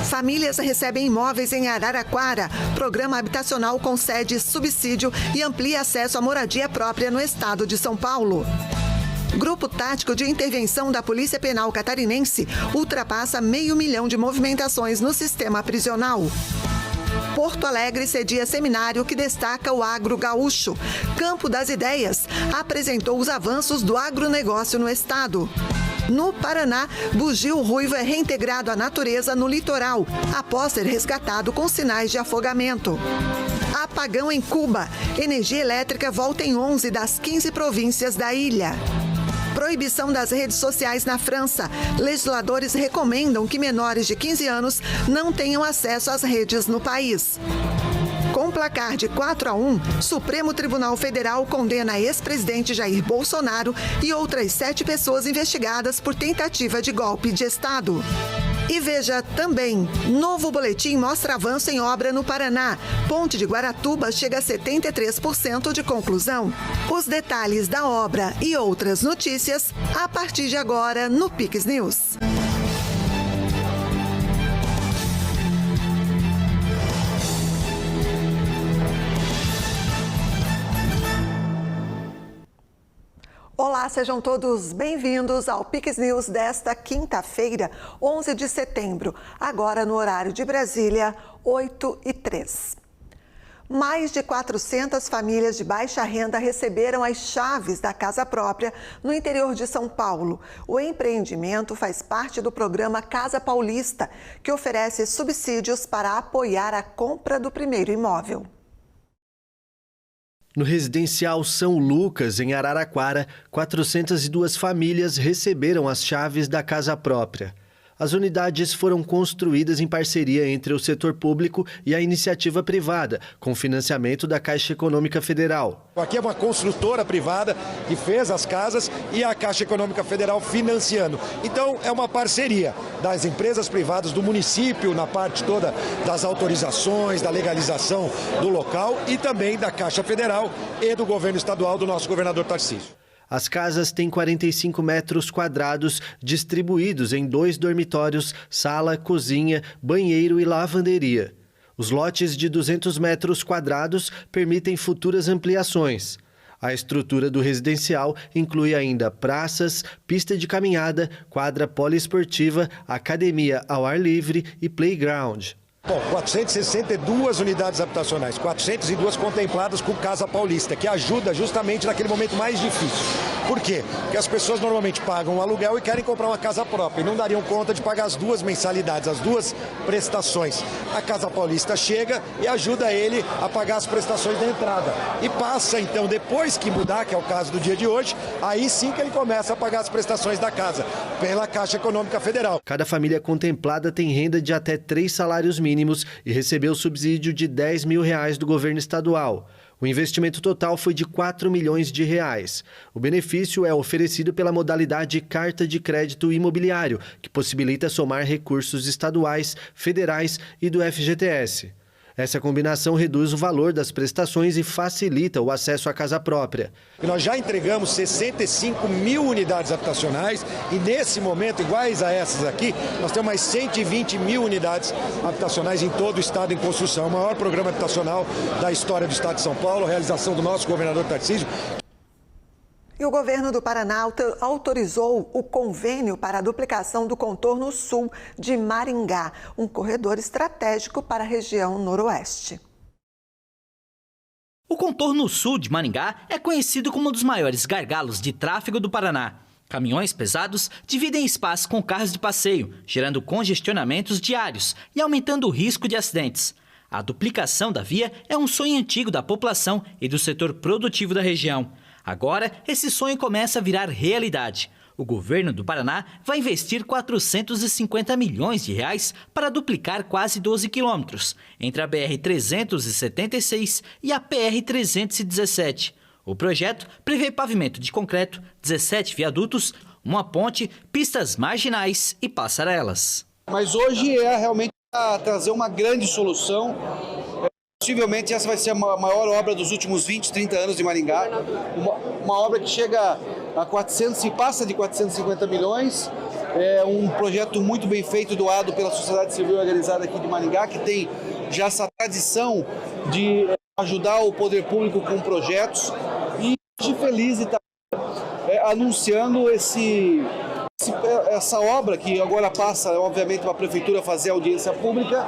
Famílias recebem imóveis em Araraquara. Programa habitacional concede subsídio e amplia acesso à moradia própria no estado de São Paulo. Grupo Tático de Intervenção da Polícia Penal Catarinense ultrapassa 500 mil de movimentações no sistema prisional. Porto Alegre cedia seminário que destaca o agro gaúcho. Campo das Ideias apresentou os avanços do agronegócio no estado. No Paraná, bugio ruivo é reintegrado à natureza no litoral, após ser resgatado com sinais de afogamento. Apagão em Cuba. Energia elétrica volta em 11 das 15 províncias da ilha. Proibição das redes sociais na França. Legisladores recomendam que menores de 15 anos não tenham acesso às redes no país. Com placar de 4-1, Supremo Tribunal Federal condena ex-presidente Jair Bolsonaro e outras 7 pessoas investigadas por tentativa de golpe de Estado. E veja também, novo boletim mostra avanço em obra no Paraná. Ponte de Guaratuba chega a 73% de conclusão. Os detalhes da obra e outras notícias a partir de agora no Pix News. Olá, sejam todos bem-vindos ao Pix News desta quinta-feira, 11 de setembro, agora no horário de Brasília, 8h03. Mais de 400 famílias de baixa renda receberam as chaves da casa própria no interior de São Paulo. O empreendimento faz parte do programa Casa Paulista, que oferece subsídios para apoiar a compra do primeiro imóvel. No residencial São Lucas, em Araraquara, 402 famílias receberam as chaves da casa própria. As unidades foram construídas em parceria entre o setor público e a iniciativa privada, com financiamento da Caixa Econômica Federal. Aqui é uma construtora privada que fez as casas e a Caixa Econômica Federal financiando. Então é uma parceria das empresas privadas, do município, na parte toda das autorizações, da legalização do local e também da Caixa Federal e do governo estadual do nosso governador Tarcísio. As casas têm 45 metros quadrados, distribuídos em 2 dormitórios, sala, cozinha, banheiro e lavanderia. Os lotes de 200 metros quadrados permitem futuras ampliações. A estrutura do residencial inclui ainda praças, pista de caminhada, quadra poliesportiva, academia ao ar livre e playground. Bom, 462 unidades habitacionais, 402 contempladas com Casa Paulista, que ajuda justamente naquele momento mais difícil. Por quê? Porque as pessoas normalmente pagam um aluguel e querem comprar uma casa própria e não dariam conta de pagar as 2 mensalidades, as 2 prestações. A Casa Paulista chega e ajuda ele a pagar as prestações da entrada. E passa, então, depois que mudar, que é o caso do dia de hoje, aí sim que ele começa a pagar as prestações da casa, pela Caixa Econômica Federal. Cada família contemplada tem renda de até 3 salários mínimos e recebeu subsídio de R$10 mil do governo estadual. O investimento total foi de R$4 milhões. O benefício é oferecido pela modalidade Carta de Crédito Imobiliário, que possibilita somar recursos estaduais, federais e do FGTS. Essa combinação reduz o valor das prestações e facilita o acesso à casa própria. Nós já entregamos 65 mil unidades habitacionais e nesse momento, iguais a essas aqui, nós temos mais 120 mil unidades habitacionais em todo o estado em construção. O maior programa habitacional da história do estado de São Paulo, a realização do nosso governador Tarcísio. E o governo do Paraná autorizou o convênio para a duplicação do contorno sul de Maringá, um corredor estratégico para a região noroeste. O contorno sul de Maringá é conhecido como um dos maiores gargalos de tráfego do Paraná. Caminhões pesados dividem espaço com carros de passeio, gerando congestionamentos diários e aumentando o risco de acidentes. A duplicação da via é um sonho antigo da população e do setor produtivo da região. Agora, esse sonho começa a virar realidade. O governo do Paraná vai investir R$450 milhões para duplicar quase 12 quilômetros, entre a BR-376 e a PR-317. O projeto prevê pavimento de concreto, 17 viadutos, uma ponte, pistas marginais e passarelas. Mas hoje é realmente trazer uma grande solução. Possivelmente essa vai ser a maior obra dos últimos 20, 30 anos de Maringá. Uma obra que chega a 400 e passa de 450 milhões É um projeto muito bem feito, doado pela sociedade civil organizada aqui de Maringá, que tem já essa tradição de ajudar o poder público com projetos. E estou feliz de estar anunciando essa obra, que agora passa, obviamente, para a Prefeitura fazer audiência pública,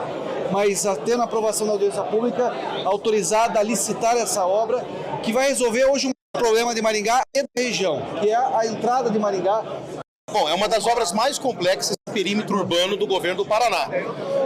mas tendo a aprovação da audiência pública, autorizada a licitar essa obra, que vai resolver hoje um problema de Maringá e da região, que é a entrada de Maringá. Bom, é uma das obras mais complexas do perímetro urbano do governo do Paraná.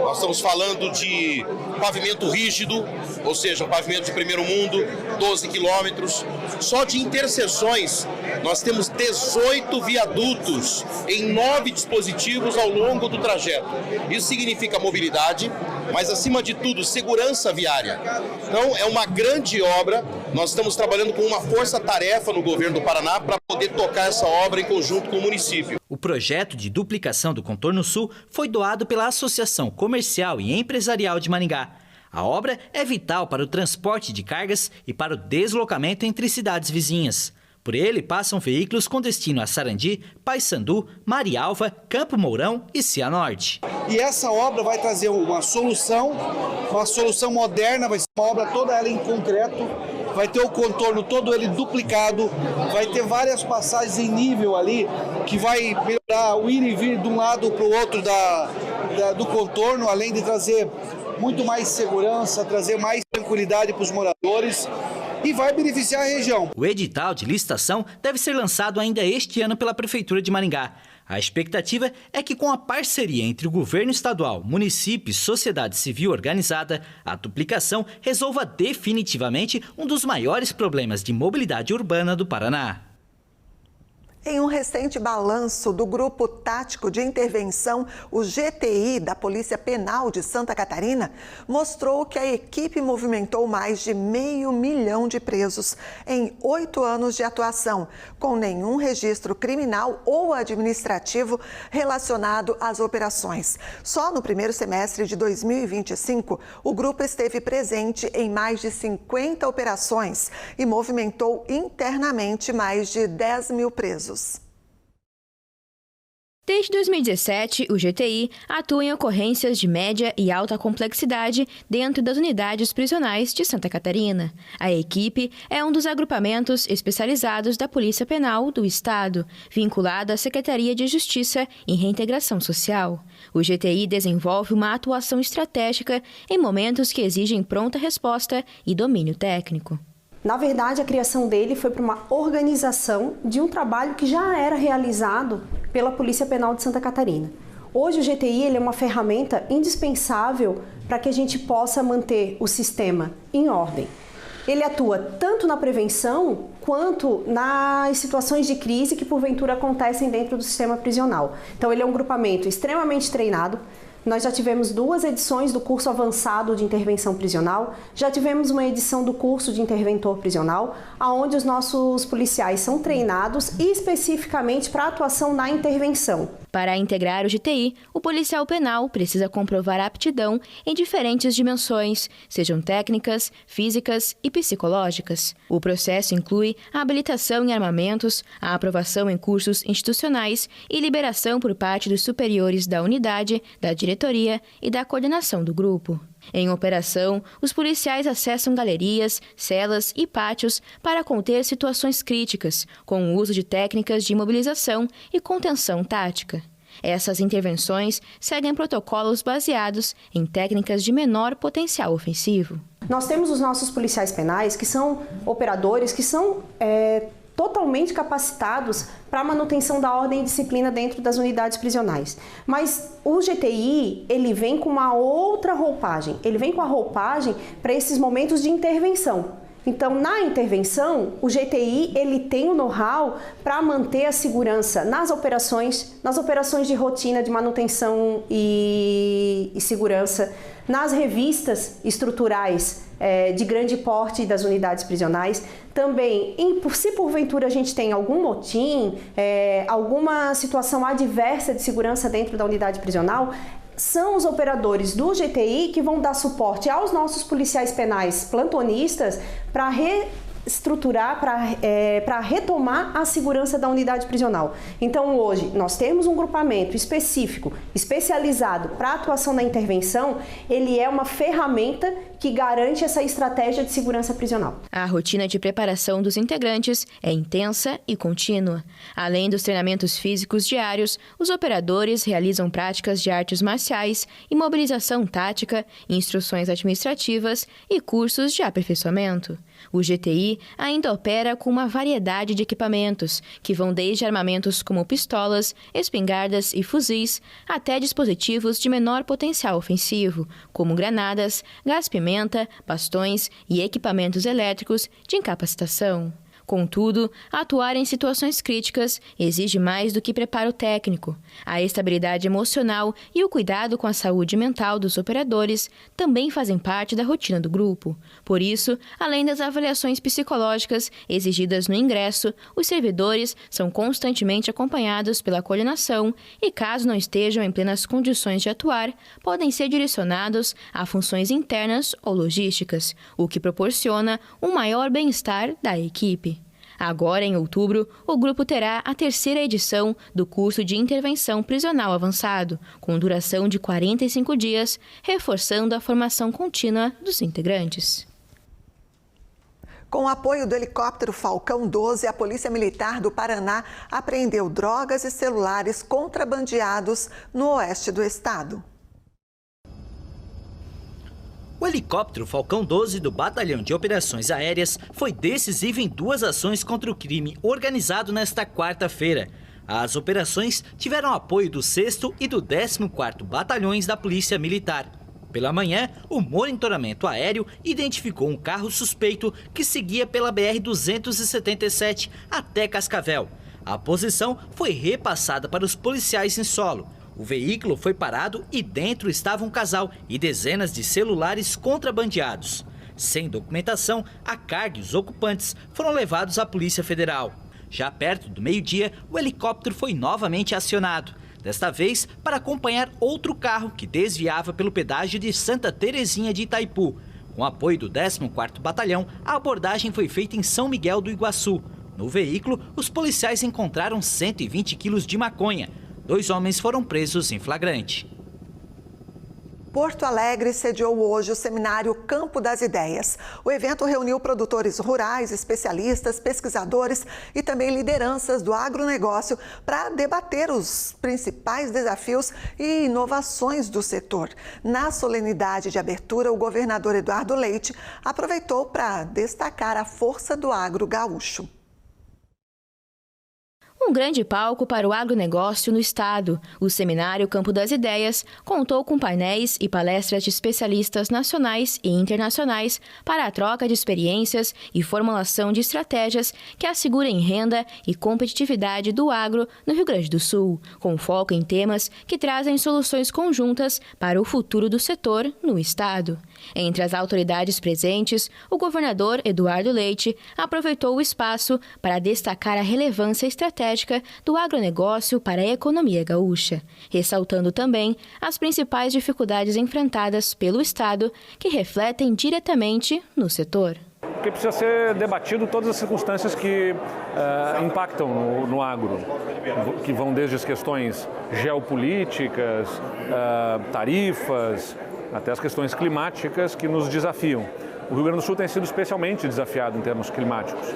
Nós estamos falando de pavimento rígido, ou seja, um pavimento de primeiro mundo, 12 quilômetros. Só de interseções, nós temos 18 viadutos em 9 dispositivos ao longo do trajeto. Isso significa mobilidade, mas, acima de tudo, segurança viária. Então, é uma grande obra. Nós estamos trabalhando com uma força-tarefa no governo do Paraná para poder tocar essa obra em conjunto com o município. O projeto de duplicação do Contorno Sul foi doado pela Associação Comercial e Empresarial de Maringá. A obra é vital para o transporte de cargas e para o deslocamento entre cidades vizinhas. Por ele passam veículos com destino a Sarandi, Paissandu, Marialva, Campo Mourão e Cianorte. E essa obra vai trazer uma solução moderna, vai ser uma obra toda ela em concreto, vai ter o contorno todo ele duplicado, vai ter várias passagens em nível ali, que vai melhorar o ir e vir de um lado para o outro do contorno, além de trazer muito mais segurança, trazer mais tranquilidade para os moradores e vai beneficiar a região. O edital de licitação deve ser lançado ainda este ano pela Prefeitura de Maringá. A expectativa é que, com a parceria entre o governo estadual, município e sociedade civil organizada, a duplicação resolva definitivamente um dos maiores problemas de mobilidade urbana do Paraná. Em um recente balanço do Grupo Tático de Intervenção, o GTI da Polícia Penal de Santa Catarina, mostrou que a equipe movimentou mais de 500 mil de presos em 8 anos de atuação, com nenhum registro criminal ou administrativo relacionado às operações. Só no primeiro semestre de 2025, o grupo esteve presente em mais de 50 operações e movimentou internamente mais de 10 mil presos. Desde 2017, o GTI atua em ocorrências de média e alta complexidade dentro das unidades prisionais de Santa Catarina. A equipe é um dos agrupamentos especializados da Polícia Penal do Estado, vinculado à Secretaria de Justiça e Reintegração Social. O GTI desenvolve uma atuação estratégica em momentos que exigem pronta resposta e domínio técnico. Na verdade, a criação dele foi para uma organização de um trabalho que já era realizado pela Polícia Penal de Santa Catarina. Hoje o GTI ele é uma ferramenta indispensável para que a gente possa manter o sistema em ordem. Ele atua tanto na prevenção quanto nas situações de crise que porventura acontecem dentro do sistema prisional. Então ele é um grupamento extremamente treinado. Nós já tivemos 2 edições do curso avançado de intervenção prisional, já tivemos uma edição do curso de interventor prisional, onde os nossos policiais são treinados especificamente para a atuação na intervenção. Para integrar o GTI, o policial penal precisa comprovar a aptidão em diferentes dimensões, sejam técnicas, físicas e psicológicas. O processo inclui a habilitação em armamentos, a aprovação em cursos institucionais e liberação por parte dos superiores da unidade, da diretoria e da coordenação do grupo. Em operação, os policiais acessam galerias, celas e pátios para conter situações críticas, com o uso de técnicas de imobilização e contenção tática. Essas intervenções seguem protocolos baseados em técnicas de menor potencial ofensivo. Nós temos os nossos policiais penais, que são operadores, que são totalmente capacitados para a manutenção da ordem e disciplina dentro das unidades prisionais. Mas o GTI, ele vem com uma outra roupagem. Ele vem com a roupagem para esses momentos de intervenção. Então, na intervenção, o GTI ele tem o know-how para manter a segurança nas operações de rotina de manutenção e segurança, nas revistas estruturais de grande porte das unidades prisionais. Também, se porventura a gente tem algum motim, alguma situação adversa de segurança dentro da unidade prisional, são os operadores do GTI que vão dar suporte aos nossos policiais penais plantonistas para estruturar para retomar a segurança da unidade prisional. Então, hoje, nós temos um grupamento específico, especializado para a atuação na intervenção, ele é uma ferramenta que garante essa estratégia de segurança prisional. A rotina de preparação dos integrantes é intensa e contínua. Além dos treinamentos físicos diários, os operadores realizam práticas de artes marciais, imobilização tática, instruções administrativas e cursos de aperfeiçoamento. O GTI ainda opera com uma variedade de equipamentos, que vão desde armamentos como pistolas, espingardas e fuzis, até dispositivos de menor potencial ofensivo, como granadas, gás-pimenta, bastões e equipamentos elétricos de incapacitação. Contudo, atuar em situações críticas exige mais do que preparo técnico. A estabilidade emocional e o cuidado com a saúde mental dos operadores também fazem parte da rotina do grupo. Por isso, além das avaliações psicológicas exigidas no ingresso, os servidores são constantemente acompanhados pela coordenação e, caso não estejam em plenas condições de atuar, podem ser direcionados a funções internas ou logísticas, o que proporciona um maior bem-estar da equipe. Agora, em outubro, o grupo terá a 3ª edição do curso de intervenção prisional avançado, com duração de 45 dias, reforçando a formação contínua dos integrantes. Com o apoio do helicóptero Falcão 12, a Polícia Militar do Paraná apreendeu drogas e celulares contrabandeados no oeste do estado. O helicóptero Falcão 12 do Batalhão de Operações Aéreas foi decisivo em 2 ações contra o crime organizado nesta quarta-feira. As operações tiveram apoio do 6º e do 14º Batalhões da Polícia Militar. Pela manhã, o monitoramento aéreo identificou um carro suspeito que seguia pela BR-277 até Cascavel. A posição foi repassada para os policiais em solo. O veículo foi parado e dentro estava um casal e dezenas de celulares contrabandeados. Sem documentação, a carga e os ocupantes foram levados à Polícia Federal. Já perto do meio-dia, o helicóptero foi novamente acionado, desta vez para acompanhar outro carro que desviava pelo pedágio de Santa Terezinha de Itaipu. Com apoio do 14º Batalhão, a abordagem foi feita em São Miguel do Iguaçu. No veículo, os policiais encontraram 120 quilos de maconha. 2 homens foram presos em flagrante. Porto Alegre sediou hoje o seminário Campo das Ideias. O evento reuniu produtores rurais, especialistas, pesquisadores e também lideranças do agronegócio para debater os principais desafios e inovações do setor. Na solenidade de abertura, o governador Eduardo Leite aproveitou para destacar a força do agro gaúcho. Um grande palco para o agronegócio no estado. O seminário Campo das Ideias contou com painéis e palestras de especialistas nacionais e internacionais para a troca de experiências e formulação de estratégias que assegurem renda e competitividade do agro no Rio Grande do Sul, com foco em temas que trazem soluções conjuntas para o futuro do setor no estado. Entre as autoridades presentes, o governador Eduardo Leite aproveitou o espaço para destacar a relevância estratégica do agronegócio para a economia gaúcha, ressaltando também as principais dificuldades enfrentadas pelo estado que refletem diretamente no setor. Porque precisa ser debatido todas as circunstâncias que impactam no agro, que vão desde as questões geopolíticas, tarifas, até as questões climáticas que nos desafiam. O Rio Grande do Sul tem sido especialmente desafiado em termos climáticos.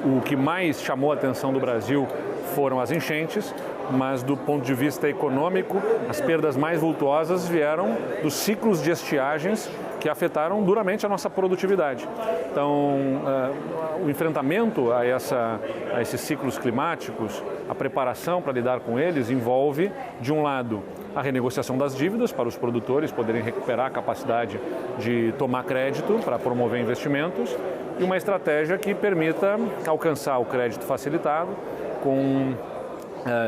O que mais chamou a atenção do Brasil foram as enchentes, mas do ponto de vista econômico, as perdas mais vultuosas vieram dos ciclos de estiagens que afetaram duramente a nossa produtividade. Então, o enfrentamento a esses ciclos climáticos, a preparação para lidar com eles, envolve, de um lado, a renegociação das dívidas para os produtores poderem recuperar a capacidade de tomar crédito para promover investimentos e uma estratégia que permita alcançar o crédito facilitado com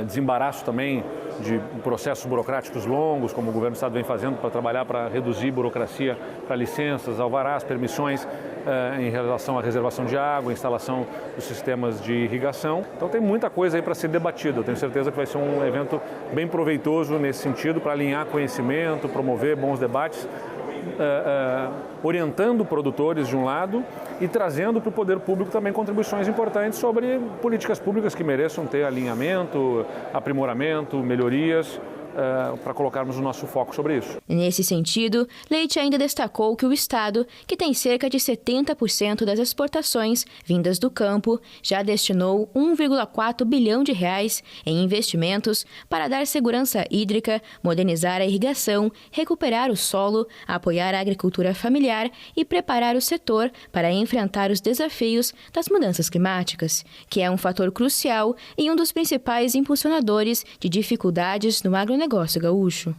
desembaraço também de processos burocráticos longos, como o governo do estado vem fazendo para trabalhar para reduzir burocracia para licenças, alvarás, permissões em relação à reservação de água, instalação dos sistemas de irrigação. Então tem muita coisa aí para ser debatida. Eu tenho certeza que vai ser um evento bem proveitoso nesse sentido para alinhar conhecimento, promover bons debates orientando produtores de um lado e trazendo para o poder público também contribuições importantes sobre políticas públicas que mereçam ter alinhamento, aprimoramento, melhorias, para colocarmos o nosso foco sobre isso. Nesse sentido, Leite ainda destacou que o Estado, que tem cerca de 70% das exportações vindas do campo, já destinou 1,4 bilhão de reais em investimentos para dar segurança hídrica, modernizar a irrigação, recuperar o solo, apoiar a agricultura familiar e preparar o setor para enfrentar os desafios das mudanças climáticas, que é um fator crucial e um dos principais impulsionadores de dificuldades no agronegócio gaúcho.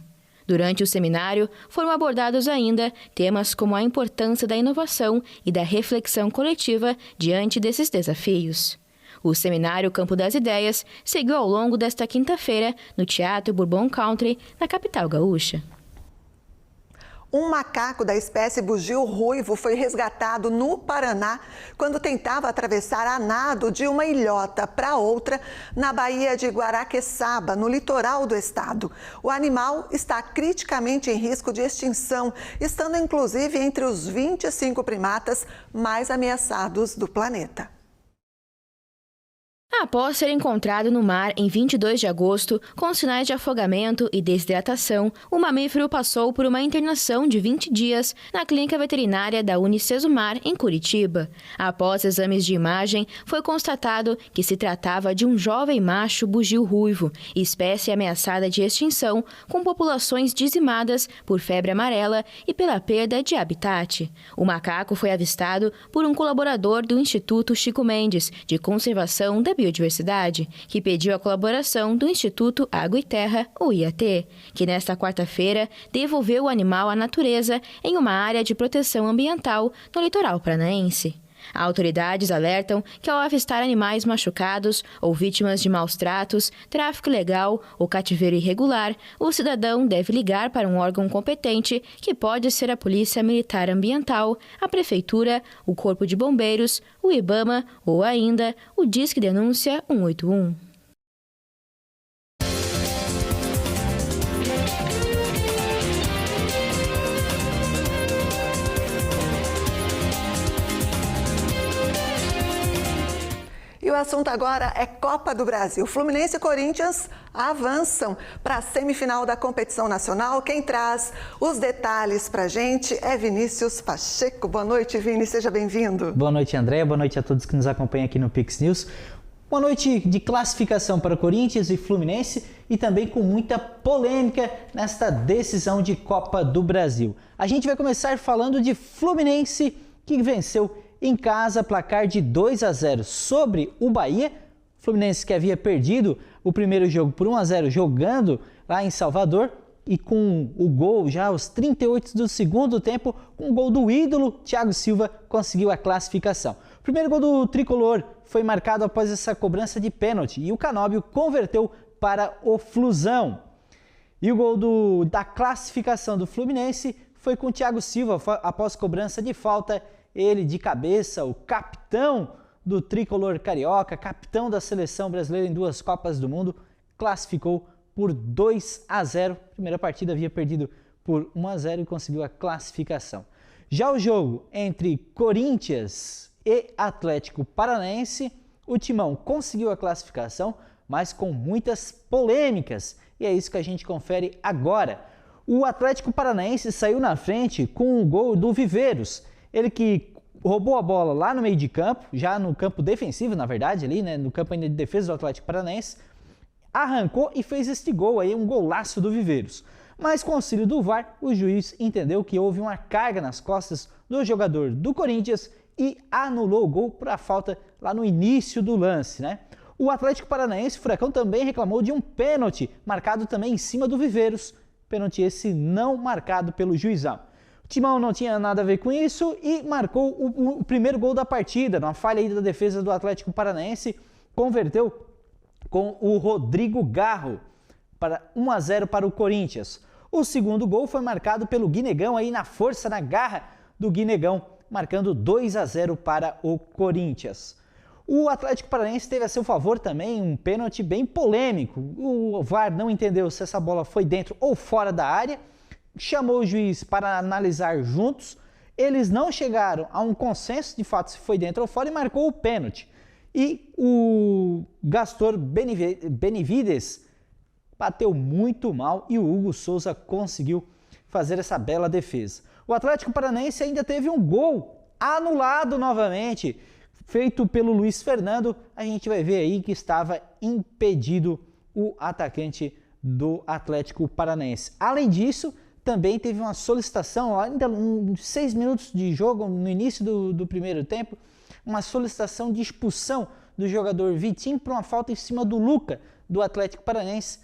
Durante o seminário, foram abordados ainda temas como a importância da inovação e da reflexão coletiva diante desses desafios. O seminário Campo das Ideias seguiu ao longo desta quinta-feira no Teatro Bourbon Country, na capital gaúcha. Um macaco da espécie bugio ruivo foi resgatado no Paraná quando tentava atravessar a nado de uma ilhota para outra na Baía de Guaraqueçaba, no litoral do estado. O animal está criticamente em risco de extinção, estando inclusive entre os 25 primatas mais ameaçados do planeta. Após ser encontrado no mar em 22 de agosto, com sinais de afogamento e desidratação, o mamífero passou por uma internação de 20 dias na clínica veterinária da Unicesumar, em Curitiba. Após exames de imagem, foi constatado que se tratava de um jovem macho bugio ruivo, espécie ameaçada de extinção, com populações dizimadas por febre amarela e pela perda de habitat. O macaco foi avistado por um colaborador do Instituto Chico Mendes, de Conservação da Biodiversidade, que pediu a colaboração do Instituto Água e Terra, o IAT, que nesta quarta-feira devolveu o animal à natureza em uma área de proteção ambiental no litoral paranaense. Autoridades alertam que ao avistar animais machucados ou vítimas de maus tratos, tráfico ilegal ou cativeiro irregular, o cidadão deve ligar para um órgão competente, que pode ser a Polícia Militar Ambiental, a Prefeitura, o Corpo de Bombeiros, o IBAMA ou ainda o Disque Denúncia 181. E o assunto agora é Copa do Brasil. Fluminense e Corinthians avançam para a semifinal da competição nacional. Quem traz os detalhes para a gente é Vinícius Pacheco. Boa noite, Vini, seja bem-vindo. Boa noite, Andréia. Boa noite a todos que nos acompanham aqui no Pix News. Uma noite de classificação para Corinthians e Fluminense e também com muita polêmica nesta decisão de Copa do Brasil. A gente vai começar falando de Fluminense, que venceu em casa, placar de 2-0 sobre o Bahia. Fluminense que havia perdido o primeiro jogo por 1-0 jogando lá em Salvador, e com o gol já aos 38 do segundo tempo, com o gol do ídolo, Thiago Silva conseguiu a classificação. O primeiro gol do tricolor foi marcado após essa cobrança de pênalti e o Canóbio converteu para o Flusão. E o gol da classificação do Fluminense foi com o Thiago Silva após cobrança de falta. Ele de cabeça, o capitão do tricolor carioca, capitão da seleção brasileira em 2 Copas do Mundo, classificou por 2-0. Primeira partida havia perdido por 1-0 e conseguiu a classificação. Já o jogo entre Corinthians e Atlético Paranaense, o Timão conseguiu a classificação, mas com muitas polêmicas. E é isso que a gente confere agora. O Atlético Paranaense saiu na frente com o gol do Viveiros. Ele que roubou a bola lá no meio de campo, já no campo defensivo, na verdade, ali, né, no campo ainda de defesa do Atlético Paranaense, arrancou e fez este gol aí, um golaço do Viveiros. Mas com o auxílio do VAR, o juiz entendeu que houve uma carga nas costas do jogador do Corinthians e anulou o gol por a falta lá no início do lance, né? O Atlético Paranaense, o Furacão, também reclamou de um pênalti, marcado também em cima do Viveiros. Pênalti esse não marcado pelo juizão. O Timão não tinha nada a ver com isso e marcou o primeiro gol da partida, numa falha aí da defesa do Atlético Paranaense, converteu com o Rodrigo Garro para 1-0 para o Corinthians. O segundo gol foi marcado pelo Guinegão aí na força, na garra do Guinegão, marcando 2-0 para o Corinthians. O Atlético Paranaense teve a seu favor também um pênalti bem polêmico. O VAR não entendeu se essa bola foi dentro ou fora da área. chamou o juiz para analisar juntos. Eles não chegaram a um consenso de fato se foi dentro ou fora e marcou o pênalti. E o Gastor Benavides bateu muito mal e o Hugo Souza conseguiu fazer essa bela defesa. O Atlético Paranaense ainda teve um gol anulado novamente, feito pelo Luiz Fernando. A gente vai ver aí que estava impedido o atacante do Atlético Paranaense. Além disso, também teve uma solicitação, ainda 6 minutos de jogo, no início do primeiro tempo, uma solicitação de expulsão do jogador Vitinho por uma falta em cima do Luca, do Atlético Paranaense.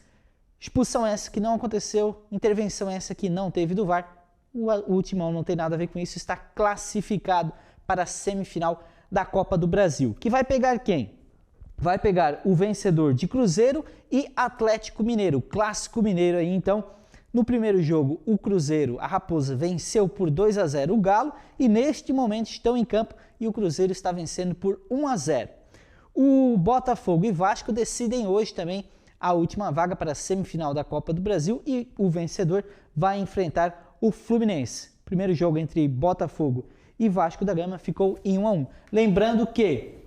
Expulsão essa que não aconteceu, intervenção essa que não teve do VAR. O Timão não tem nada a ver com isso, está classificado para a semifinal da Copa do Brasil. Que vai pegar quem? Vai pegar o vencedor de Cruzeiro e Atlético Mineiro, Clássico Mineiro aí então. No primeiro jogo, o Cruzeiro, a Raposa, venceu por 2-0 o Galo e neste momento estão em campo e o Cruzeiro está vencendo por 1-0. O Botafogo e Vasco decidem hoje também a última vaga para a semifinal da Copa do Brasil e o vencedor vai enfrentar o Fluminense. O primeiro jogo entre Botafogo e Vasco da Gama ficou em 1-1. Lembrando que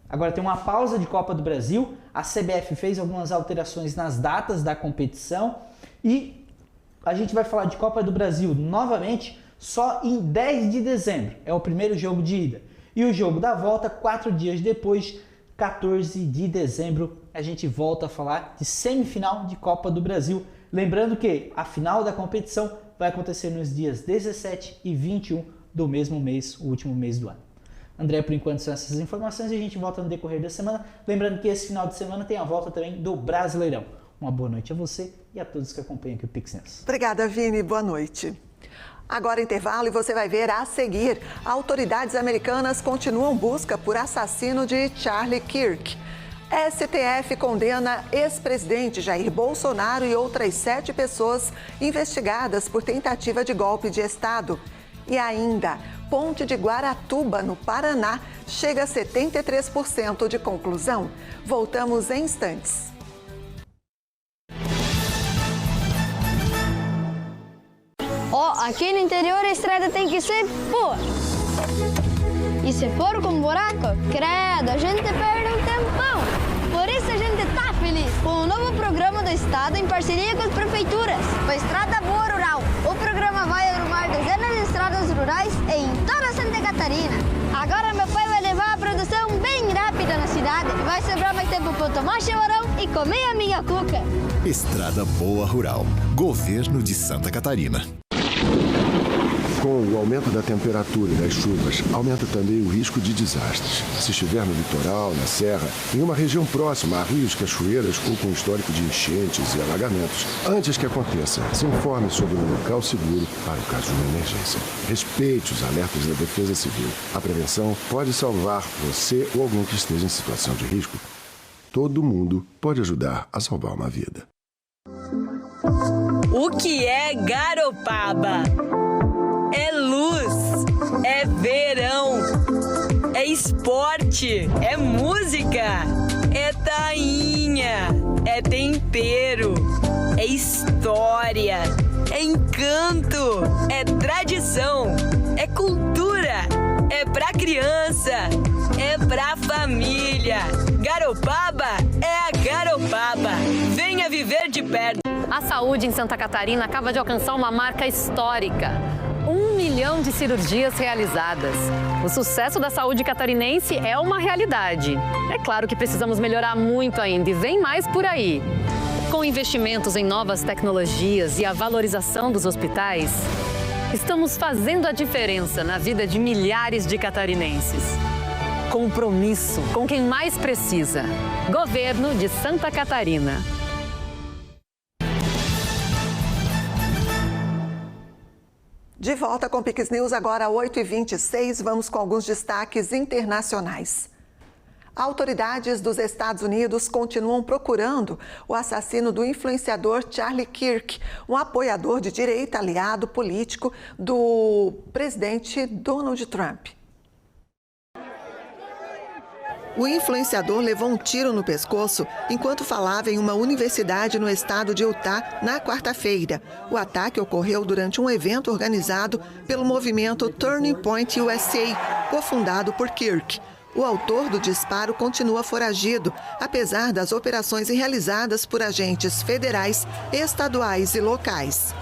agora tem uma pausa de Copa do Brasil, a CBF fez algumas alterações nas datas da competição e a gente vai falar de Copa do Brasil novamente só em 10 de dezembro. É o primeiro jogo de ida. E o jogo da volta, 4 dias depois, 14 de dezembro, a gente volta a falar de semifinal de Copa do Brasil. Lembrando que a final da competição vai acontecer nos dias 17 e 21 do mesmo mês, o último mês do ano. André, por enquanto são essas informações e a gente volta no decorrer da semana. Lembrando que esse final de semana tem a volta também do Brasileirão. Uma boa noite a você e a todos que acompanham aqui o Pix News. Obrigada, Vini. Boa noite. Agora intervalo e você vai ver a seguir. Autoridades americanas continuam busca por assassino de Charlie Kirk. STF condena ex-presidente Jair Bolsonaro e outras 7 pessoas investigadas por tentativa de golpe de Estado. E ainda, Ponte de Guaratuba, no Paraná, chega a 73% de conclusão. Voltamos em instantes. Aqui no interior a estrada tem que ser boa. E se for com buraco, credo, a gente perde um tempão. Por isso a gente tá feliz com o novo programa do Estado em parceria com as prefeituras. A Estrada Boa Rural. O programa vai arrumar dezenas de estradas rurais em toda Santa Catarina. Agora meu pai vai levar a produção bem rápida na cidade. Vai sobrar mais tempo para tomar chimarrão e comer a minha cuca. Estrada Boa Rural. Governo de Santa Catarina. Com o aumento da temperatura e das chuvas, aumenta também o risco de desastres. Se estiver no litoral, na serra, em uma região próxima a rios, cachoeiras ou com histórico de enchentes e alagamentos, antes que aconteça, se informe sobre um local seguro para o caso de uma emergência. Respeite os alertas da Defesa Civil. A prevenção pode salvar você ou alguém que esteja em situação de risco. Todo mundo pode ajudar a salvar uma vida. O que é Garopaba? É luz, é verão, é esporte, é música, é tainha, é tempero, é história, é encanto, é tradição, é cultura, é pra criança, é pra família. Garopaba é a Garopaba. Venha viver de perto. A saúde em Santa Catarina acaba de alcançar uma marca histórica. 1 milhão de cirurgias realizadas. O sucesso da saúde catarinense é uma realidade. É claro que precisamos melhorar muito ainda e vem mais por aí. Com investimentos em novas tecnologias e a valorização dos hospitais, estamos fazendo a diferença na vida de milhares de catarinenses. Compromisso com quem mais precisa. Governo de Santa Catarina. De volta com o Pix News, agora 8h26, vamos com alguns destaques internacionais. Autoridades dos Estados Unidos continuam procurando o assassino do influenciador Charlie Kirk, um apoiador de direita aliado político do presidente Donald Trump. O influenciador levou um tiro no pescoço enquanto falava em uma universidade no estado de Utah na quarta-feira. O ataque ocorreu durante um evento organizado pelo movimento Turning Point USA, cofundado por Kirk. O autor do disparo continua foragido, apesar das operações realizadas por agentes federais, estaduais e locais.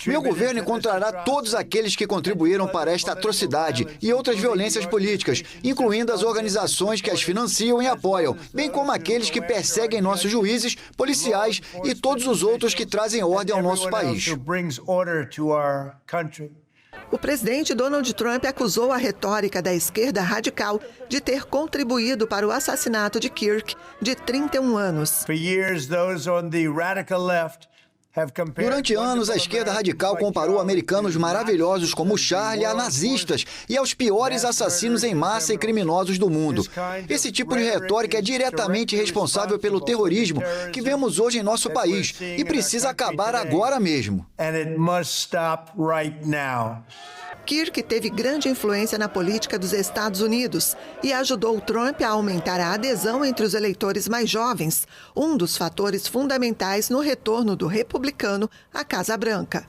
Meu governo encontrará todos aqueles que contribuíram para esta atrocidade e outras violências políticas, incluindo as organizações que as financiam e apoiam, bem como aqueles que perseguem nossos juízes, policiais e todos os outros que trazem ordem ao nosso país. O presidente Donald Trump acusou a retórica da esquerda radical de ter contribuído para o assassinato de Kirk, de 31 anos. Durante anos, a esquerda radical comparou americanos maravilhosos como Charlie a nazistas e aos piores assassinos em massa e criminosos do mundo. Esse tipo de retórica é diretamente responsável pelo terrorismo que vemos hoje em nosso país e precisa acabar agora mesmo. Kirk teve grande influência na política dos Estados Unidos e ajudou Trump a aumentar a adesão entre os eleitores mais jovens, um dos fatores fundamentais no retorno do republicano à Casa Branca.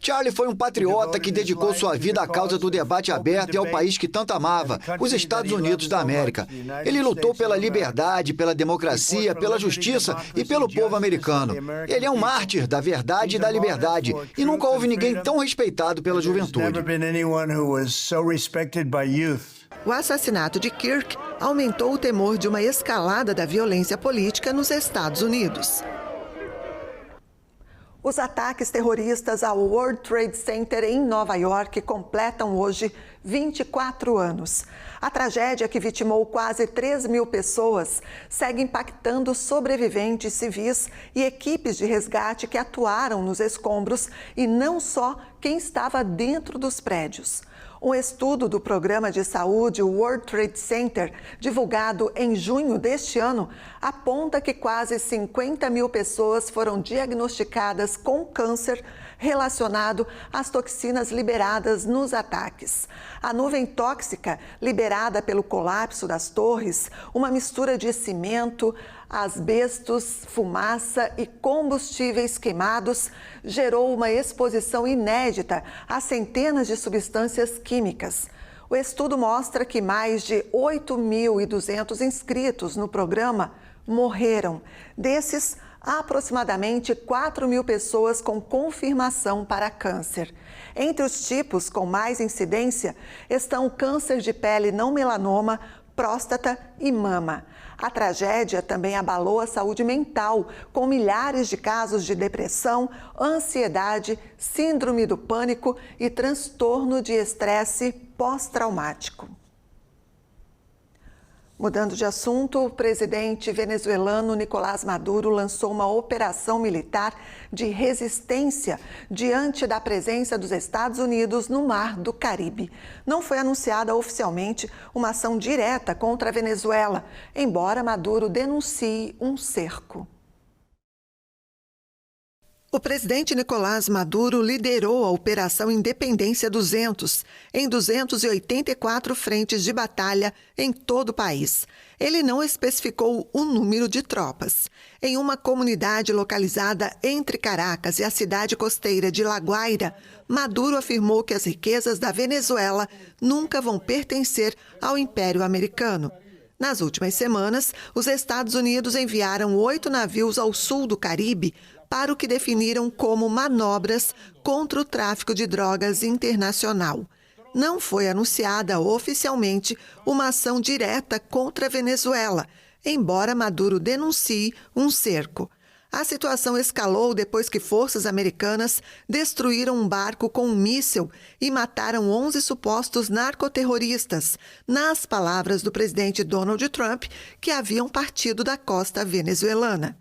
Charlie foi um patriota que dedicou sua vida à causa do debate aberto e ao país que tanto amava, os Estados Unidos da América. Ele lutou pela liberdade, pela democracia, pela justiça e pelo povo americano. Ele é um mártir da verdade e da liberdade, e nunca houve ninguém tão respeitado pela juventude. O assassinato de Kirk aumentou o temor de uma escalada da violência política nos Estados Unidos. Os ataques terroristas ao World Trade Center em Nova York completam hoje 24 anos. A tragédia que vitimou quase 3.000 pessoas segue impactando sobreviventes civis e equipes de resgate que atuaram nos escombros e não só quem estava dentro dos prédios. Um estudo do Programa de Saúde World Trade Center, divulgado em junho deste ano, aponta que quase 50.000 pessoas foram diagnosticadas com câncer relacionado às toxinas liberadas nos ataques. A nuvem tóxica liberada pelo colapso das torres, uma mistura de cimento, asbestos, fumaça e combustíveis queimados, gerou uma exposição inédita a centenas de substâncias químicas. O estudo mostra que mais de 8.200 inscritos no programa morreram. Desses, aproximadamente 4.000 pessoas com confirmação para câncer. Entre os tipos com mais incidência estão o câncer de pele não melanoma, próstata e mama. A tragédia também abalou a saúde mental, com milhares de casos de depressão, ansiedade, síndrome do pânico e transtorno de estresse pós-traumático. Mudando de assunto, o presidente venezuelano Nicolás Maduro lançou uma operação militar de resistência diante da presença dos Estados Unidos no Mar do Caribe. Não foi anunciada oficialmente uma ação direta contra a Venezuela, embora Maduro denuncie um cerco. O presidente Nicolás Maduro liderou a Operação Independência 200, em 284 frentes de batalha em todo o país. Ele não especificou o número de tropas. Em uma comunidade localizada entre Caracas e a cidade costeira de La Guaira, Maduro afirmou que as riquezas da Venezuela nunca vão pertencer ao Império Americano. Nas últimas semanas, os Estados Unidos enviaram 8 navios ao sul do Caribe para o que definiram como manobras contra o tráfico de drogas internacional. Não foi anunciada oficialmente uma ação direta contra a Venezuela, embora Maduro denuncie um cerco. A situação escalou depois que forças americanas destruíram um barco com um míssil e mataram 11 supostos narcoterroristas, nas palavras do presidente Donald Trump, que haviam partido da costa venezuelana.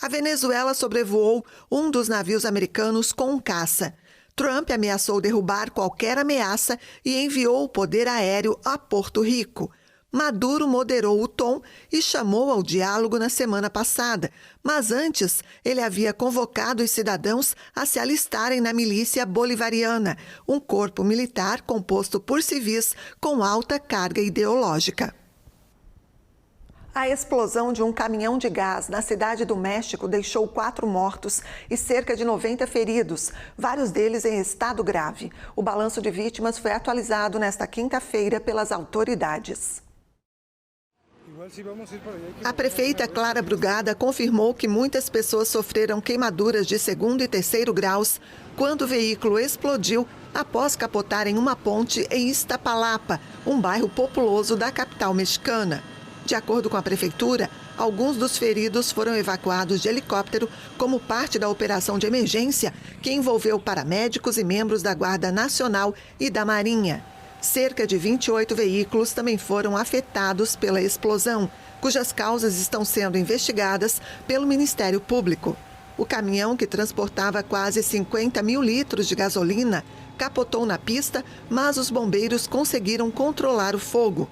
A Venezuela sobrevoou um dos navios americanos com um caça. Trump ameaçou derrubar qualquer ameaça e enviou o poder aéreo a Porto Rico. Maduro moderou o tom e chamou ao diálogo na semana passada, mas antes ele havia convocado os cidadãos a se alistarem na milícia bolivariana, um corpo militar composto por civis com alta carga ideológica. A explosão de um caminhão de gás na cidade do México deixou 4 mortos e cerca de 90 feridos, vários deles em estado grave. O balanço de vítimas foi atualizado nesta quinta-feira pelas autoridades. A prefeita Clara Brugada confirmou que muitas pessoas sofreram queimaduras de 2º e 3º graus quando o veículo explodiu após capotar em uma ponte em Iztapalapa, um bairro populoso da capital mexicana. De acordo com a prefeitura, alguns dos feridos foram evacuados de helicóptero como parte da operação de emergência que envolveu paramédicos e membros da Guarda Nacional e da Marinha. Cerca de 28 veículos também foram afetados pela explosão, cujas causas estão sendo investigadas pelo Ministério Público. O caminhão, que transportava quase 50 mil litros de gasolina, capotou na pista, mas os bombeiros conseguiram controlar o fogo.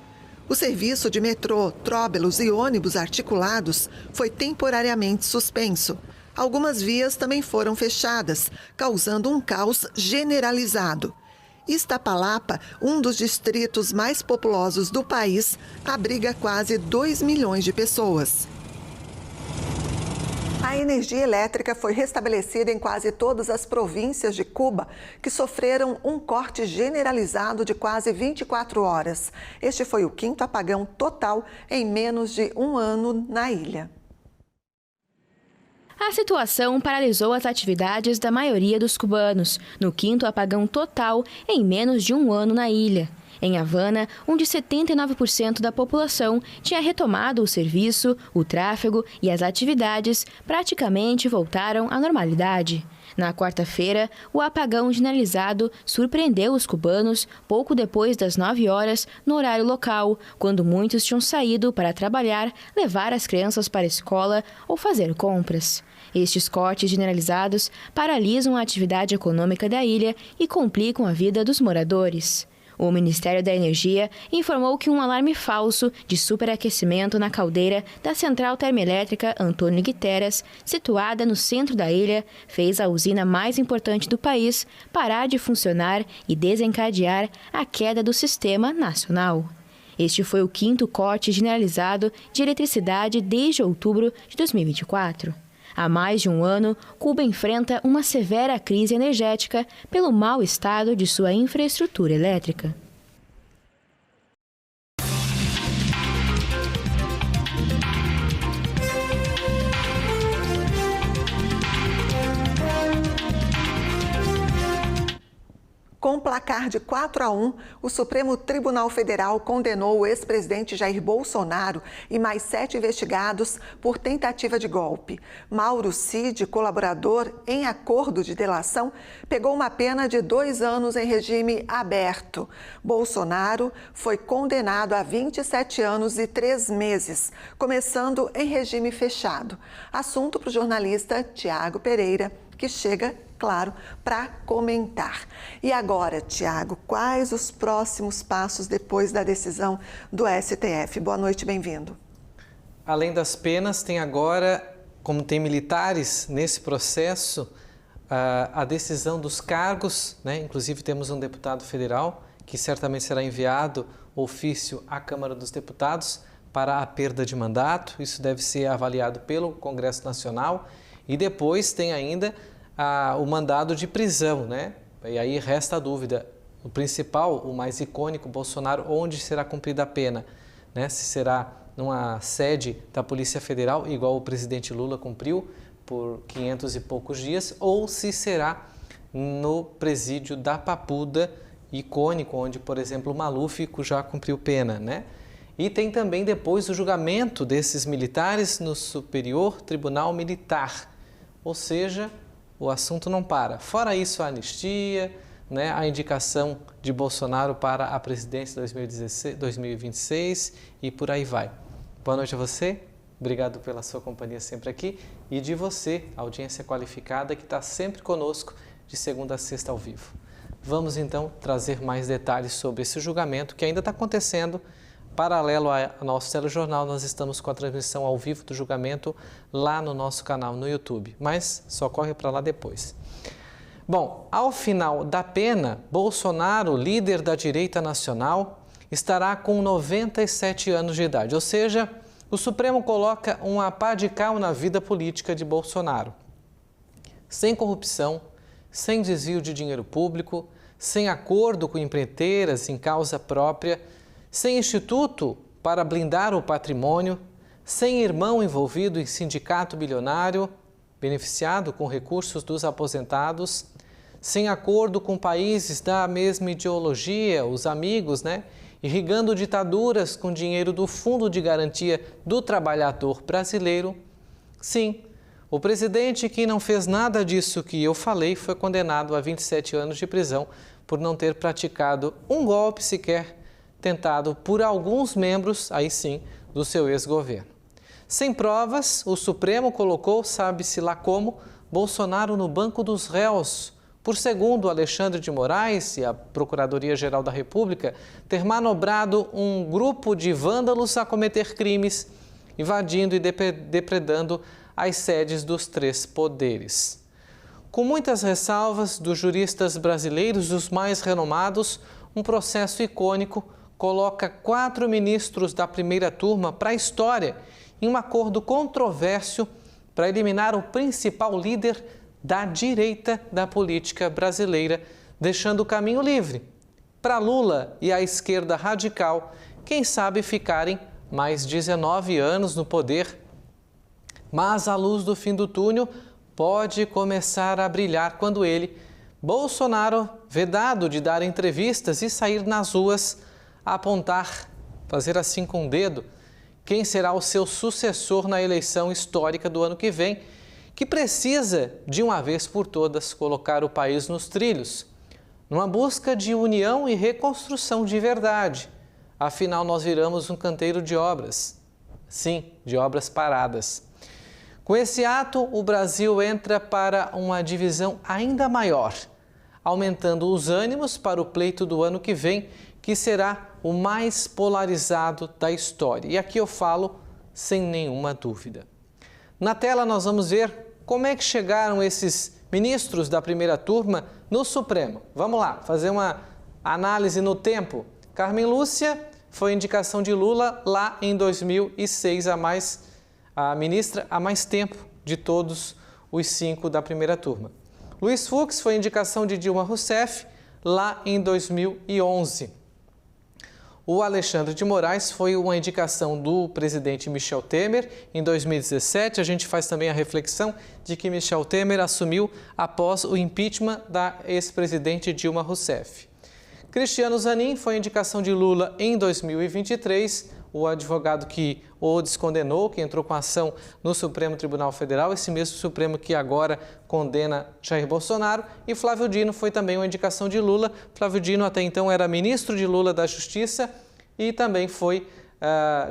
O serviço de metrô, tróbelos e ônibus articulados foi temporariamente suspenso. Algumas vias também foram fechadas, causando um caos generalizado. Iztapalapa, um dos distritos mais populosos do país, abriga quase 2 milhões de pessoas. A energia elétrica foi restabelecida em quase todas as províncias de Cuba, que sofreram um corte generalizado de quase 24 horas. Este foi o 5º apagão total em menos de um ano na ilha. A situação paralisou as atividades da maioria dos cubanos, no 5º apagão total em menos de um ano na ilha. Em Havana, onde 79% da população tinha retomado o serviço, o tráfego e as atividades praticamente voltaram à normalidade. Na quarta-feira, o apagão generalizado surpreendeu os cubanos pouco depois das 9 horas no horário local, quando muitos tinham saído para trabalhar, levar as crianças para a escola ou fazer compras. Estes cortes generalizados paralisam a atividade econômica da ilha e complicam a vida dos moradores. O Ministério da Energia informou que um alarme falso de superaquecimento na caldeira da central termoelétrica Antônio Guiteras, situada no centro da ilha, fez a usina mais importante do país parar de funcionar e desencadear a queda do sistema nacional. Este foi o 5º corte generalizado de eletricidade desde outubro de 2024. Há mais de um ano, Cuba enfrenta uma severa crise energética pelo mau estado de sua infraestrutura elétrica. Com placar de 4-1, o Supremo Tribunal Federal condenou o ex-presidente Jair Bolsonaro e mais 7 investigados por tentativa de golpe. Mauro Cid, colaborador em acordo de delação, pegou uma pena de 2 anos em regime aberto. Bolsonaro foi condenado a 27 anos e 3 meses, começando em regime fechado. Assunto para o jornalista Tiago Pereira, que chega, claro, para comentar. E agora, Tiago, quais os próximos passos depois da decisão do STF? Boa noite, bem-vindo. Além das penas, tem agora, como tem militares nesse processo, a decisão dos cargos, né? Inclusive temos um deputado federal que certamente será enviado ofício à Câmara dos Deputados para a perda de mandato. Isso deve ser avaliado pelo Congresso Nacional. E depois tem ainda o mandado de prisão, né? E aí resta a dúvida, o principal, o mais icônico, Bolsonaro, onde será cumprida a pena, né? Se será numa sede da Polícia Federal, igual o presidente Lula cumpriu por 500 e poucos dias, ou se será no presídio da Papuda, icônico, onde, por exemplo, o Maluf já cumpriu pena, né? E tem também depois o julgamento desses militares no Superior Tribunal Militar, ou seja, o assunto não para. Fora isso, a anistia, né, a indicação de Bolsonaro para a presidência 2026 e por aí vai. Boa noite a você, obrigado pela sua companhia sempre aqui e de você, audiência qualificada que está sempre conosco de segunda a sexta ao vivo. Vamos então trazer mais detalhes sobre esse julgamento que ainda está acontecendo paralelo ao nosso telejornal, nós estamos com a transmissão ao vivo do julgamento lá no nosso canal no YouTube, mas só corre para lá depois. Bom, ao final da pena, Bolsonaro, líder da direita nacional, estará com 97 anos de idade, ou seja, o Supremo coloca uma pá de cal na vida política de Bolsonaro. Sem corrupção, sem desvio de dinheiro público, sem acordo com empreiteiras em causa própria, sem instituto para blindar o patrimônio, sem irmão envolvido em sindicato bilionário, beneficiado com recursos dos aposentados, sem acordo com países da mesma ideologia, os amigos, irrigando ditaduras com dinheiro do Fundo de Garantia do Trabalhador Brasileiro. Sim, o presidente que não fez nada disso que eu falei foi condenado a 27 anos de prisão por não ter praticado um golpe sequer tentado por alguns membros, aí sim, do seu ex-governo. Sem provas, o Supremo colocou, sabe-se lá como, Bolsonaro no banco dos réus, por segundo Alexandre de Moraes e a Procuradoria-Geral da República ter manobrado um grupo de vândalos a cometer crimes, invadindo e depredando as sedes dos 3 poderes. Com muitas ressalvas dos juristas brasileiros, os mais renomados, um processo icônico coloca 4 ministros da primeira turma para a história em um acordo controverso para eliminar o principal líder da direita da política brasileira, deixando o caminho livre para Lula e a esquerda radical, quem sabe ficarem mais 19 anos no poder. Mas a luz do fim do túnel pode começar a brilhar quando ele, Bolsonaro, vedado de dar entrevistas e sair nas ruas, apontar, fazer assim com o dedo, quem será o seu sucessor na eleição histórica do ano que vem, que precisa, de uma vez por todas, colocar o país nos trilhos, numa busca de união e reconstrução de verdade. Afinal, nós viramos um canteiro de obras. Sim, de obras paradas. Com esse ato, o Brasil entra para uma divisão ainda maior, aumentando os ânimos para o pleito do ano que vem, que será o mais polarizado da história. E aqui eu falo sem nenhuma dúvida. Na tela nós vamos ver como é que chegaram esses ministros da primeira turma no Supremo. Vamos lá, fazer uma análise no tempo. Carmen Lúcia foi indicação de Lula lá em 2006, a ministra há mais tempo de todos os 5 da primeira turma. Luiz Fux foi indicação de Dilma Rousseff lá em 2011. O Alexandre de Moraes foi uma indicação do presidente Michel Temer em 2017. A gente faz também a reflexão de que Michel Temer assumiu após o impeachment da ex-presidente Dilma Rousseff. Cristiano Zanin foi indicação de Lula em 2023, o advogado que o descondenou, que entrou com ação no Supremo Tribunal Federal, esse mesmo Supremo que agora condena Jair Bolsonaro. E Flávio Dino foi também uma indicação de Lula. Flávio Dino até então era ministro de Lula da Justiça e também foi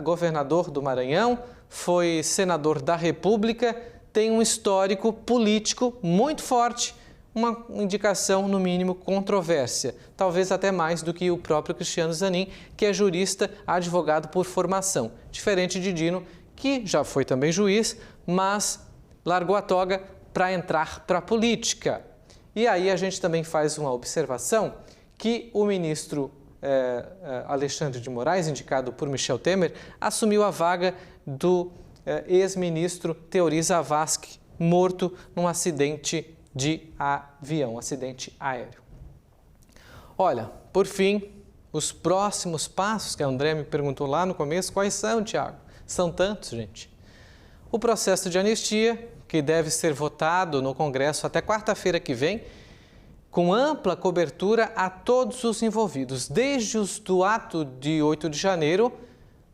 governador do Maranhão, foi senador da República, tem um histórico político muito forte, uma indicação, no mínimo, controvérsia, talvez até mais do que o próprio Cristiano Zanin, que é jurista, advogado por formação, diferente de Dino, que já foi também juiz, mas largou a toga para entrar para a política. E aí a gente também faz uma observação que o ministro Alexandre de Moraes, indicado por Michel Temer, assumiu a vaga do ex-ministro Teori Zavascki, morto num acidente de avião, acidente aéreo. Olha, por fim, os próximos passos que a André me perguntou lá no começo, quais são, Tiago? São tantos, gente. O processo de anistia, que deve ser votado no Congresso até quarta-feira que vem, com ampla cobertura a todos os envolvidos, desde os do ato de 8 de janeiro,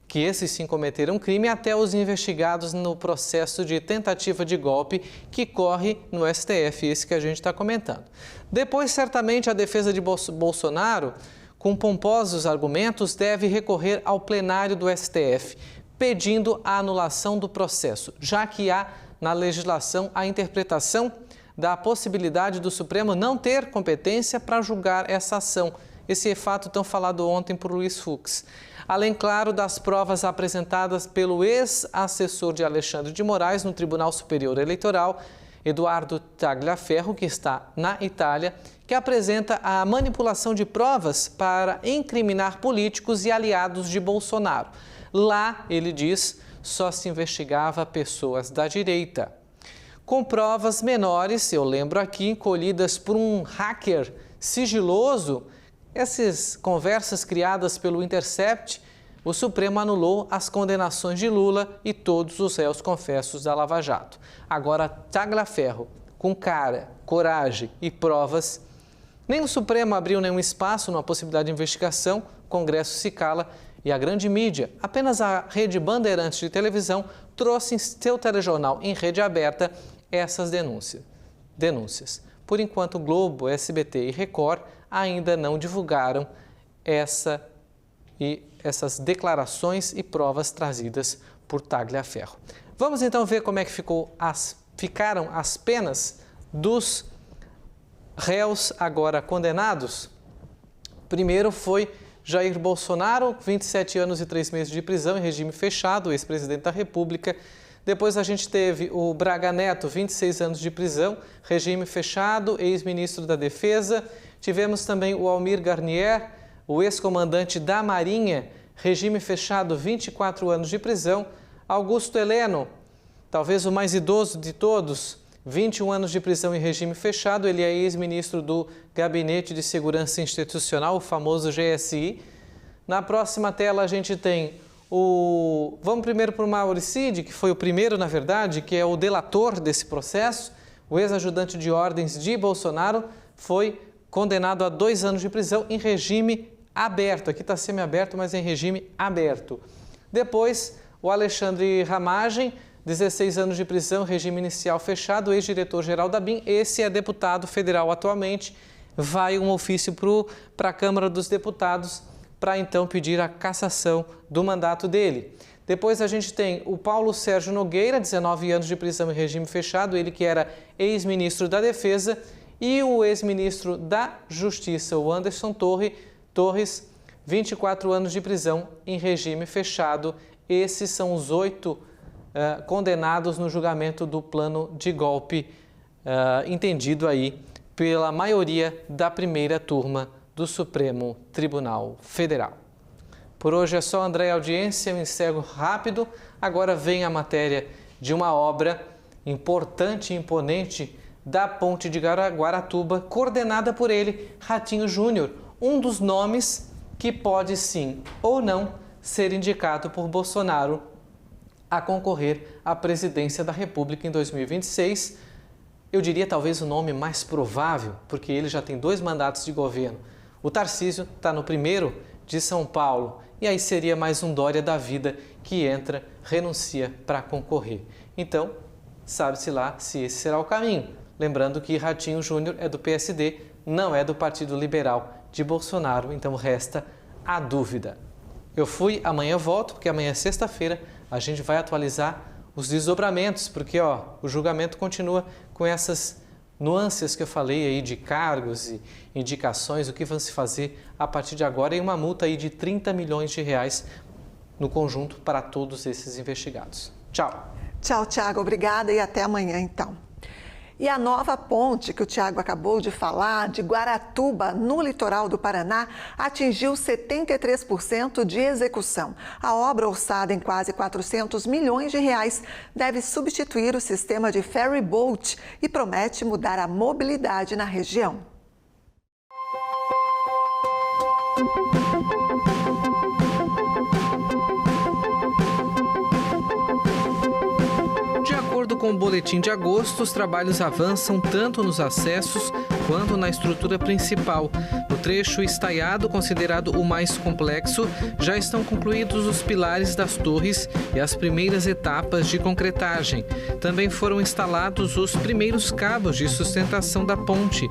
que esses sim cometeram crime, até os investigados no processo de tentativa de golpe que corre no STF, esse que a gente está comentando. Depois, certamente, a defesa de Bolsonaro, com pomposos argumentos, deve recorrer ao plenário do STF, pedindo a anulação do processo, já que há na legislação a interpretação da possibilidade do Supremo não ter competência para julgar essa ação. Esse fato tão falado ontem por Luiz Fux. Além, claro, das provas apresentadas pelo ex-assessor de Alexandre de Moraes no Tribunal Superior Eleitoral, Eduardo Tagliaferro, que está na Itália, que apresenta a manipulação de provas para incriminar políticos e aliados de Bolsonaro. Lá, ele diz, só se investigava pessoas da direita. Com provas menores, eu lembro aqui, colhidas por um hacker sigiloso, essas conversas criadas pelo Intercept, o Supremo anulou as condenações de Lula e todos os réus confessos da Lava Jato. Agora, Tagliaferro, com cara, coragem e provas, nem o Supremo abriu nenhum espaço numa possibilidade de investigação, o Congresso se cala e a grande mídia, apenas a Rede Bandeirantes de televisão, trouxe em seu telejornal em rede aberta essas denúncias. Por enquanto, Globo, SBT e Record ainda não divulgaram essas declarações e provas trazidas por Tagliaferro. Vamos então ver como é que ficaram as penas dos réus agora condenados. Primeiro foi Jair Bolsonaro, 27 anos e 3 meses de prisão em regime fechado, ex-presidente da República. Depois a gente teve o Braga Neto, 26 anos de prisão, regime fechado, ex-ministro da Defesa. Tivemos também o Almir Garnier, o ex-comandante da Marinha, regime fechado, 24 anos de prisão. Augusto Heleno, talvez o mais idoso de todos, 21 anos de prisão em regime fechado. Ele é ex-ministro do Gabinete de Segurança Institucional, o famoso GSI. Na próxima tela a gente tem Vamos primeiro para o Mauricide, que foi o primeiro, na verdade, que é o delator desse processo. O ex-ajudante de ordens de Bolsonaro foi condenado a 2 anos de prisão em regime aberto. Aqui está semiaberto, mas em regime aberto. Depois, o Alexandre Ramagem, 16 anos de prisão, regime inicial fechado, ex-diretor-geral da BIM. Esse é deputado federal atualmente. Vai um ofício para a Câmara dos Deputados para então pedir a cassação do mandato dele. Depois a gente tem o Paulo Sérgio Nogueira, 19 anos de prisão em regime fechado, ele que era ex-ministro da Defesa, e o ex-ministro da Justiça, o Anderson Torres, 24 anos de prisão em regime fechado. Esses são os 8 condenados no julgamento do plano de golpe, entendido aí pela maioria da primeira turma do Supremo Tribunal Federal. Por hoje é só, André Audiência, eu encerro rápido. Agora vem a matéria de uma obra importante e imponente da Ponte de Guaratuba, coordenada por ele, Ratinho Júnior, um dos nomes que pode sim ou não ser indicado por Bolsonaro a concorrer à presidência da República em 2026. Eu diria talvez o nome mais provável, porque ele já tem 2 mandatos de governo. O Tarcísio está no primeiro de São Paulo e aí seria mais um Dória da vida que entra, renuncia para concorrer. Então, sabe-se lá se esse será o caminho. Lembrando que Ratinho Júnior é do PSD, não é do Partido Liberal de Bolsonaro, então resta a dúvida. Eu fui, amanhã eu volto, porque amanhã é sexta-feira, a gente vai atualizar os desdobramentos, porque o julgamento continua com essas nuances que eu falei aí de cargos e indicações, o que vão se fazer a partir de agora, e uma multa aí de 30 milhões de reais no conjunto para todos esses investigados. Tchau. Tchau, Tiago. Obrigada e até amanhã, então. E a nova ponte que o Tiago acabou de falar, de Guaratuba, no litoral do Paraná, atingiu 73% de execução. A obra, orçada em quase 400 milhões de reais, deve substituir o sistema de ferry boat e promete mudar a mobilidade na região. De acordo com o boletim de agosto, os trabalhos avançam tanto nos acessos quanto na estrutura principal. No trecho estaiado, considerado o mais complexo, já estão concluídos os pilares das torres e as primeiras etapas de concretagem. Também foram instalados os primeiros cabos de sustentação da ponte.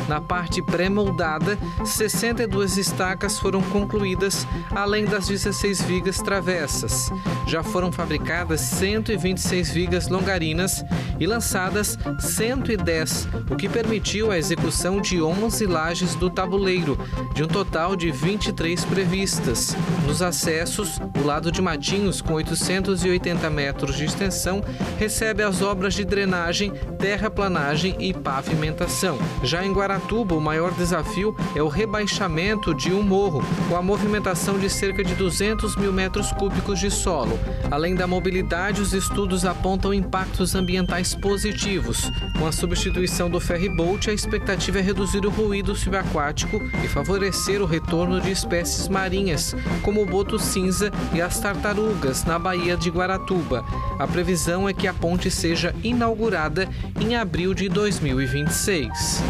Na parte pré-moldada, 62 estacas foram concluídas, além das 16 vigas travessas. Já foram fabricadas 126 vigas longarinas e lançadas 110, o que permitiu a execução de 11 lajes do tabuleiro. janeiro, de um total de 23 previstas. Nos acessos, o lado de Matinhos, com 880 metros de extensão, recebe as obras de drenagem, terraplanagem e pavimentação. Já em Guaratuba, o maior desafio é o rebaixamento de um morro, com a movimentação de cerca de 200 mil metros cúbicos de solo. Além da mobilidade, os estudos apontam impactos ambientais positivos. Com a substituição do ferryboat, a expectativa é reduzir o ruído subaquático e favorecer o retorno de espécies marinhas, como o boto cinza e as tartarugas, na Baía de Guaratuba. A previsão é que a ponte seja inaugurada em abril de 2026.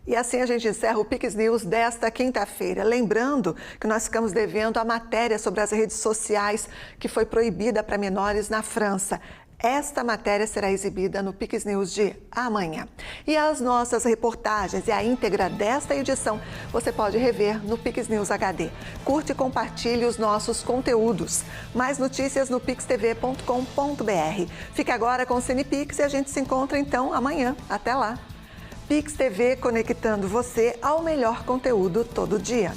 E assim a gente encerra o Pix News desta quinta-feira. Lembrando que nós ficamos devendo a matéria sobre as redes sociais que foi proibida para menores na França. Esta matéria será exibida no Pix News de amanhã. E as nossas reportagens e a íntegra desta edição você pode rever no Pix News HD. Curte e compartilhe os nossos conteúdos. Mais notícias no pixtv.com.br. Fique agora com o CinePix e a gente se encontra então amanhã. Até lá! Pix TV, conectando você ao melhor conteúdo todo dia.